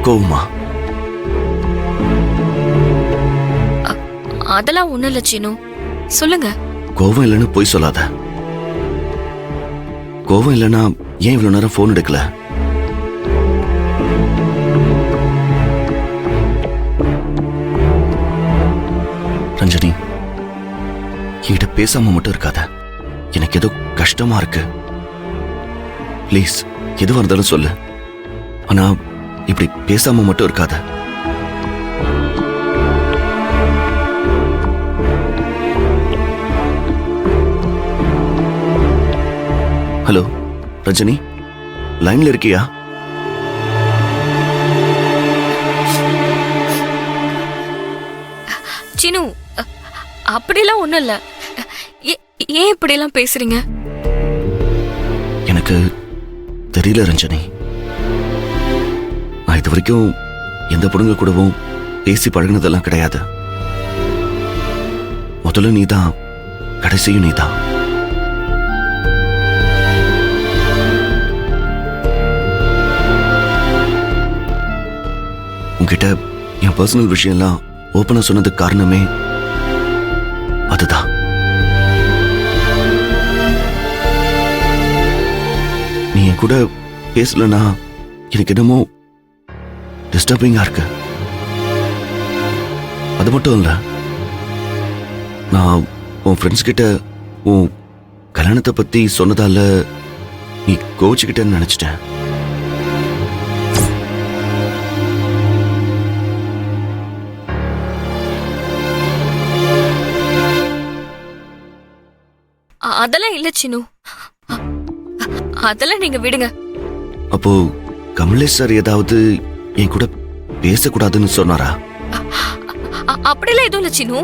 கோவமா? அதெல்லாம் ஒண்ணும் இல்ல சீனு, சொல்லுங்க. கோவம் இல்லைன்னு பொய் சொல்லாத. கோவம் இல்லைன்னா ஏன் இவ்வளவு நேரம் போன் எடுக்கல? ரஞ்சனி, என்கிட்ட பேசாம மட்டும் இருக்காத. எனக்கு ஏதோ கஷ்டமா இருக்கு. ப்ளீஸ், எதுவா இருந்தாலும் சொல்லு. ஆனா இப்படி பேசாம மட்டும் இருக்காத. ஹலோ ரஜினி, லைன்ல இருக்கியா? சீனு, அப்படிலாம் ஒண்ணும் இல்ல. ஏன் இப்படிலாம் பேசுறீங்க? எனக்கு தெரியல ரஞ்சனி. நான் இது வரைக்கும் எந்த பொண்ணுங்க கூடவும் பேசி பழகினதெல்லாம் கிடையாது. முதல்ல நீதான், கடைசியும் நீதான். உன்கிட்ட என் பர்சனல் விஷயம்லாம் ஓப்பனா சொன்னதுக்கு காரணமே அதுதான். நீ என் கூட பேசலனா எனக்கு என்னமோ டிஸ்டர்பிங்கா இருக்கு. அது மட்டும் இல்ல, நான் உன் ஃப்ரெண்ட்ஸ் கிட்ட உன் கல்யாணத்தை பத்தி சொன்னதால நீ கோச்சுக்கிட்டேன்னு நினைச்சிட்டேன். அதெல்லாம் இல்ல சீனு, அதெல்லாம் நீங்க விடுங்க. அப்போ கமலேஷ் சார் ஏதாவது என் கூட பேசக்கூடாதுன்னு சொன்னாரா? அப்படிலாம் எதுவும் இல்ல சீனு.